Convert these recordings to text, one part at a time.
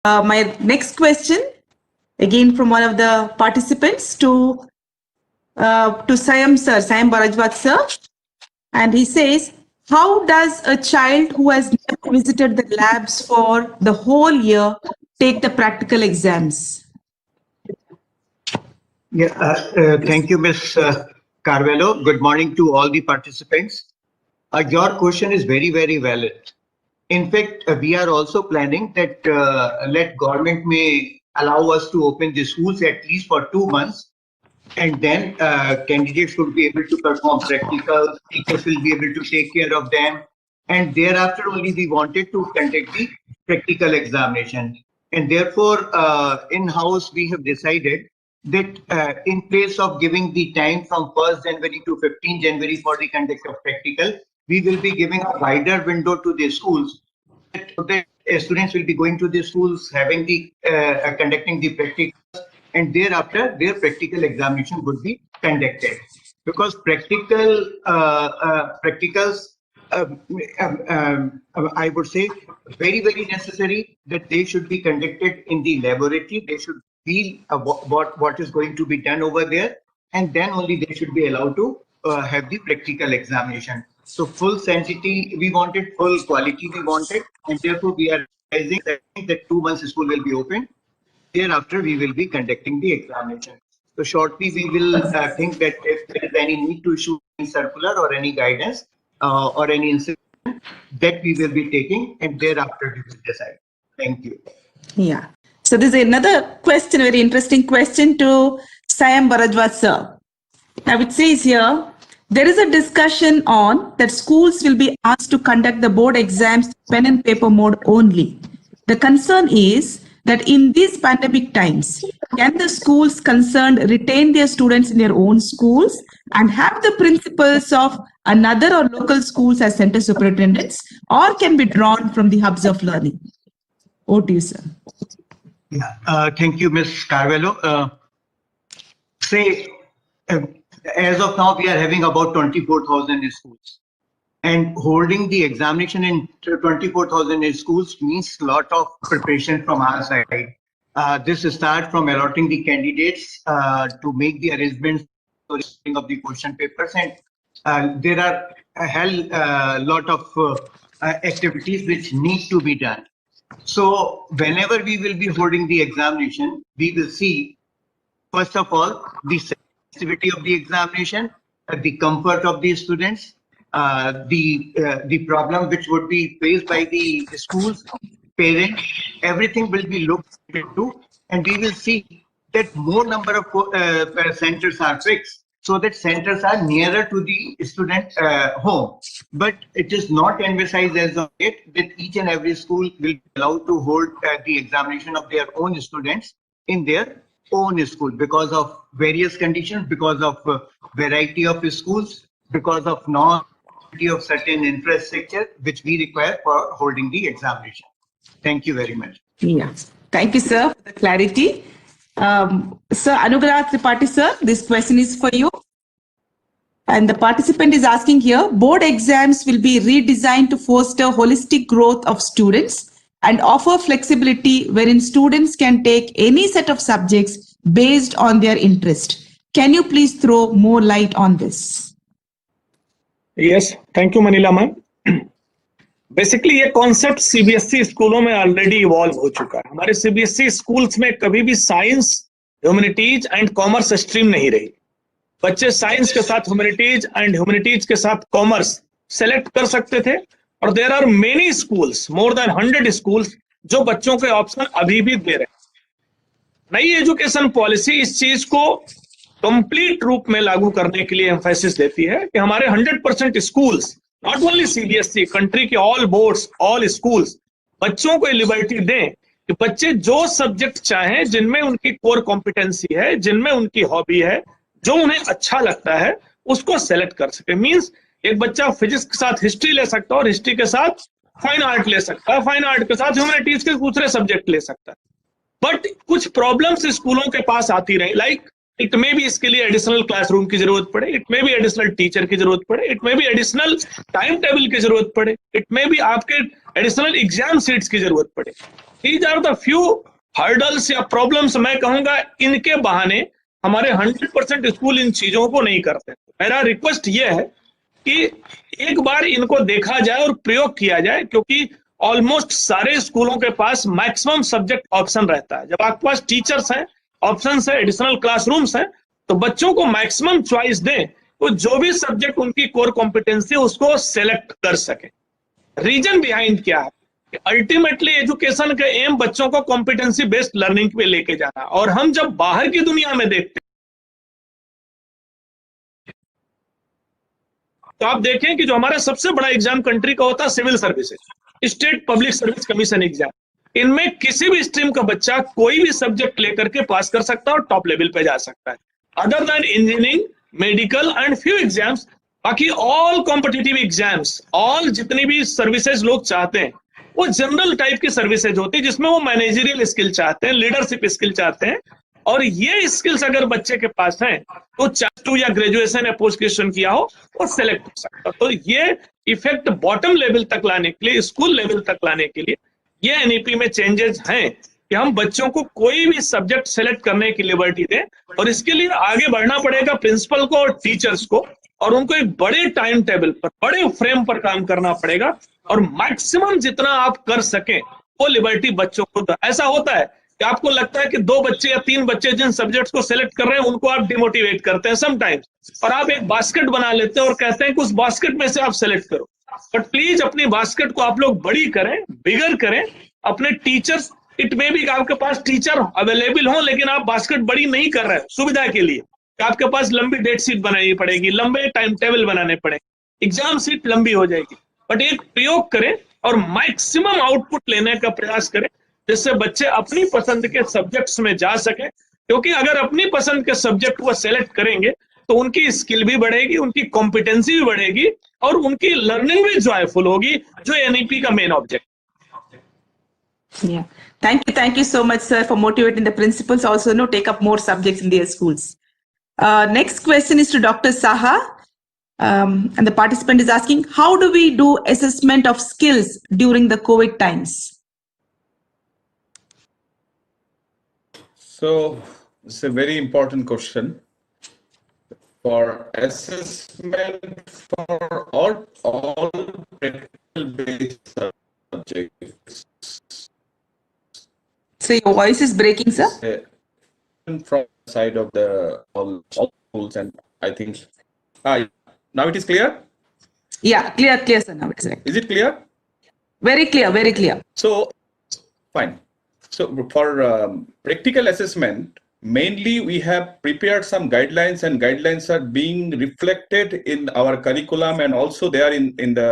My next question, again from one of the participants to Sayam sir, Sayam Bharajwat sir, and he says, how does a child who has never visited the labs for the whole year take the practical exams? Yeah, thank you, Ms. Carvalho. Good morning to all the participants. Your question is very, very valid. In fact, we are also planning that let government may allow us to open the schools at least for 2 months, and then candidates will be able to perform practicals, teachers will be able to take care of them, and thereafter only we wanted to conduct the practical examination. And therefore, in-house we have decided that in place of giving the time from 1st January to 15th January for the conduct of practical, we will be giving a wider window to the schools so that students will be going to the schools, having the conducting the practicals, and thereafter their practical examination would be conducted. Because practicals, I would say, very, very necessary that they should be conducted in the laboratory. They should feel what is going to be done over there, and then only they should be allowed to have the practical examination. So full sanctity we wanted, full quality we wanted, and therefore we are realizing that 2 months school will be open. Thereafter we will be conducting the examination. So shortly we will think that if there is any need to issue any circular or any guidance or any incident, that we will be taking, and thereafter we will decide. Thank you. Yeah. So this is another question, very interesting question to Sayam Bharajwat sir. Now it says here, there is a discussion on that schools will be asked to conduct the board exams pen and paper mode only. The concern is that in these pandemic times, can the schools concerned retain their students in their own schools and have the principals of another or local schools as center superintendents, or can be drawn from the hubs of learning? Over to you, sir. Yeah, thank you, Ms. Carvalho. As of now, we are having about 24,000 schools, and holding the examination in 24,000 schools means a lot of preparation from our side. This starts from allotting the candidates to make the arrangements for the of the question papers, and there are a lot of activities which need to be done. So whenever we will be holding the examination, we will see, first of all, the sensitivity of the examination, the comfort of the students, the problem which would be faced by the schools, parents, everything will be looked into, and we will see that more number of centers are fixed, so that centers are nearer to the student home. But it is not emphasized as of yet that each and every school will be allowed to hold the examination of their own students in their own school, because of various conditions, because of variety of schools, because of non-availability of certain infrastructure which we require for holding the examination. Thank you very much. Yeah, thank you, sir, for the clarity. Sir Anugrah Tripathi, sir, this question is for you. And the participant is asking here, board exams will be redesigned to foster holistic growth of students and offer flexibility wherein students can take any set of subjects based on their interest. Can you please throw more light on this? Yes, thank you, Manila ma'am. Basically ये concept CBSE स्कूलों में already evolve हो चुका है. हमारे CBSE schools में कभी भी science, humanities and commerce stream नहीं रही. बच्चे साइंस के साथ ह्यूमैनिटीज एंड ह्यूमैनिटीज के साथ कॉमर्स सेलेक्ट कर सकते थे, और there are many schools, more than 100 schools, जो बच्चों के ऑप्शन अभी भी दे रहे हैं. नई एजुकेशन पॉलिसी इस चीज को कंप्लीट रूप में लागू करने के लिए एम्फेसिस देती है कि हमारे 100% schools, not only CBSE, country के ऑल बोर्ड्स, ऑल स्कूल्स, बच्चों को लिबर्टी दें कि बच्चे जो सब्जेक्ट चाहें, जिनमें उनकी कोर कॉम्पिटेंसी है, जिनमें उनकी हॉबी है, जो उन्हें अच्छा लगता है, उसको सेलेक्ट कर सके. मींस एक बच्चा फिजिक्स के साथ हिस्ट्री ले सकता है और हिस्ट्री के साथ फाइन आर्ट ले सकता है, फाइन आर्ट के साथ ह्यूमैनिटीज के दूसरे सब्जेक्ट ले सकता है. बट कुछ प्रॉब्लम्स स्कूलों के पास आती रही, लाइक इट मे भी इसके लिए एडिशनल क्लासरूम की जरूरत पड़े, इट मे भी एडिशनल टीचर की जरूरत पड़े, इट मे भी एडिशनल टाइम टेबल की जरूरत पड़े, इट मे भी आपके एडिशनल एग्जाम सीट्स की जरूरत पड़े. These are the few hurdles या problems, मैं कहूंगा इनके बहाने हमारे 100% स्कूल इन चीजों को नहीं करते। मेरा रिक्वेस्ट ये है कि एक बार इनको देखा जाए और प्रयोग किया जाए, क्योंकि ऑलमोस्ट सारे स्कूलों के पास मैक्सिमम सब्जेक्ट ऑप्शन रहता है। जब आपके पास टीचर्स हैं, ऑप्शंस है, एडिशनल क्लासरूम्स हैं, तो बच्चों को मैक्सिमम चॉइस दें, तो जो भी सब्जेक्ट उनकी कोर कॉम्पिटेंसी उसको सेलेक्ट कर सके। रीजन बिहाइंड क्या है? अल्टीमेटली एजुकेशन का एम बच्चों को कॉम्पिटेंसी बेस्ड लर्निंग पे लेके जाना। और हम जब बाहर की दुनिया में देखते हैं तो आप देखें कि जो हमारा सबसे बड़ा एग्जाम कंट्री का होता है civil services, state public service commission exam, इनमें किसी भी स्ट्रीम का बच्चा कोई भी सब्जेक्ट लेकर के पास कर सकता है और टॉप लेवल पे जा सकता है। Other than engineering, medical and few exams, बाकी ऑल कॉम्पिटिटिव एग्जाम्स, ऑल जितनी भी सर्विसेज लोग चाहते हैं वो जनरल टाइप की सर्विसेज होती है, जिसमें वो मैनेजरियल स्किल चाहते हैं, लीडरशिप स्किल चाहते हैं। और ये स्किल्स अगर बच्चे के पास हैं तो चाहे 2 या ग्रेजुएशन या पोस्ट ग्रेजुएशन किया हो वो सेलेक्ट हो सकता। तो ये इफेक्ट बॉटम लेवल तक लाने के लिए, स्कूल लेवल तक लाने के लिए ये एनईपी में चेंजेस हैं कि हम बच्चों को कोई भी सब्जेक्ट सेलेक्ट करने की लिबर्टी दें। और इसके लिए आगे बढ़ना पड़ेगा प्रिंसिपल को और टीचर्स को, और उनको एक बड़े टाइम टेबल पर, बड़े फ्रेम पर काम करना पड़ेगा, और मैक्सिमम जितना आप कर सकें वो लिबर्टी बच्चों को दो। ऐसा होता है कि आपको लगता है कि 2 बच्चे या 3 बच्चे जिन सब्जेक्ट्स को सिलेक्ट कर रहे हैं उनको आप डिमोटिवेट करते हैं समटाइम्स, और आप एक बास्केट बना लेते हैं और कहते हैं कि उस बास्केट में से आप सेलेक्ट करो। बट प्लीज अपनी बास्केट को आप लोग बड़ी करें, बिगर करें। अपने टीचर्स, इट मे बी आपके पास टीचर अवेलेबल हो लेकिन आप बास्केट बड़ी नहीं कर रहे सुविधा के लिए, कि आपके पास लंबी डेट शीट बनानी पड़ेगी, लंबे टाइम टेबल बनाने पड़ेंगे, एग्जाम शीट लंबी हो जाएगी। बट एक प्रयोग करें और मैक्सिमम आउटपुट लेने का प्रयास करें, जिससे बच्चे अपनी पसंद के सब्जेक्ट्स में जा सके। क्योंकि अगर अपनी पसंद के सब्जेक्ट वो सेलेक्ट करेंगे तो उनकी स्किल भी बढ़ेगी, उनकी कॉम्पिटेंसी भी बढ़ेगी, और उनकी लर्निंग भी जॉयफुल होगी, जो एनईपी का main object. Yeah. Thank you so much, sir, for motivating the principals also take up more subjects in their schools. Next question is to Dr. Saha. And the participant is asking, how do we do assessment of skills during the COVID times? So it's a very important question. For assessment for all practical based subjects. So your voice is breaking, sir. From the side of the all schools, and I think now it is clear. Yeah, clear, sir. Now it's right. Is it clear? Very clear. So fine. So for practical assessment, mainly we have prepared some guidelines, and guidelines are being reflected in our curriculum, and also they are in the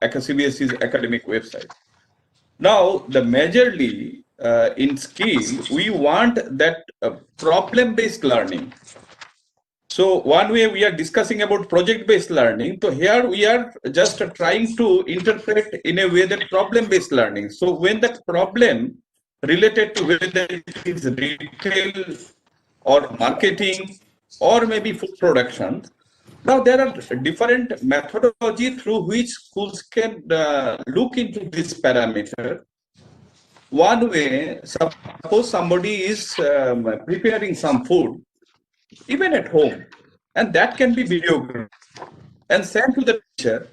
CBSE's academic website. Now, the majorly in skill, we want that problem-based learning. So one way we are discussing about project-based learning. So here we are just trying to interpret in a way that problem-based learning. So when the problem related to whether it is retail or marketing or maybe food production, now there are different methodology through which schools can look into this parameter. One way, suppose somebody is preparing some food, even at home, and that can be videographed and sent to the teacher.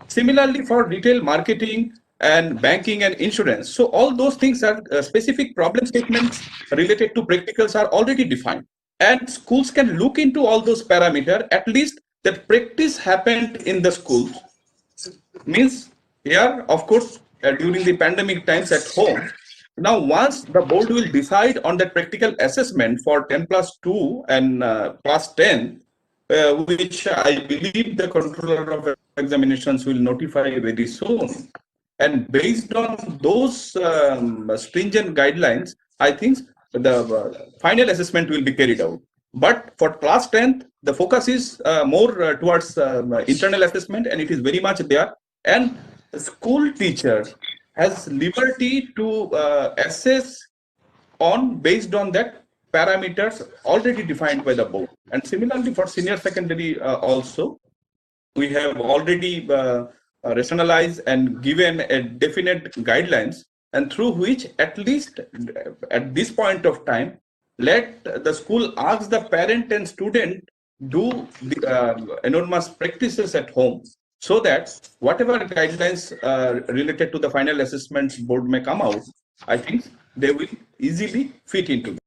Similarly, for retail marketing and banking and insurance, so all those things are specific problem statements related to practicals are already defined, and schools can look into all those parameters. At least that practice happened in the schools. Means here, of course, during the pandemic times at home. Now, once the board will decide on that practical assessment for 10+2 and class 10, which I believe the controller of examinations will notify very soon. And based on those stringent guidelines, I think the final assessment will be carried out. But for class 10th, the focus is more towards internal assessment, and it is very much there. And the school teacher has liberty to assess on based on that parameters already defined by the board. And similarly for senior secondary also, we have already rationalized and given a definite guidelines and through which at least at this point of time, let the school ask the parent and student do the enormous practices at home, so that whatever guidelines related to the final assessments board may come out, I think they will easily fit into